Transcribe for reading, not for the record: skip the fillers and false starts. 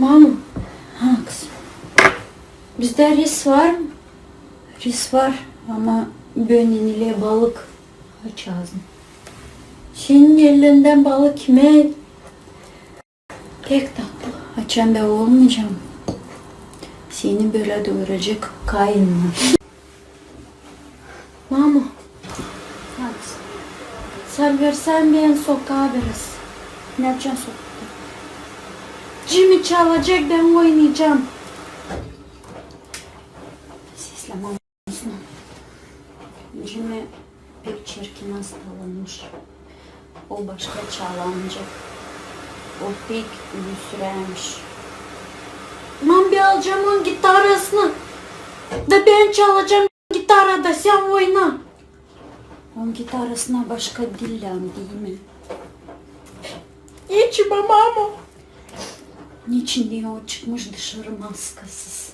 Mama. Ha kızım. Bizde ris var mı? Ris var ama böğün ile balık. Aç ağzını. Senin elinden balık kime? Pek tatlı. Açan da olmayacağım. Seni böyle doyuracak kayınla. Mama. Hadi. Sen versen ben sokağa biraz. Ne yapacaksın sokakta? Jimmy çalacak, ben oynayacağım. Sesle mamasına. Jimmy pek çirkin hastalanmış. O başka çalamayacak. O pek üsürermiş. Ben bir alacağım onun gitarasını. Da ben çalacağım gitarada, sen oyna. Onun gitarasına başka dillen değil mi? Niçin mama? Niçin diye o çıkmış dışarı maskasız.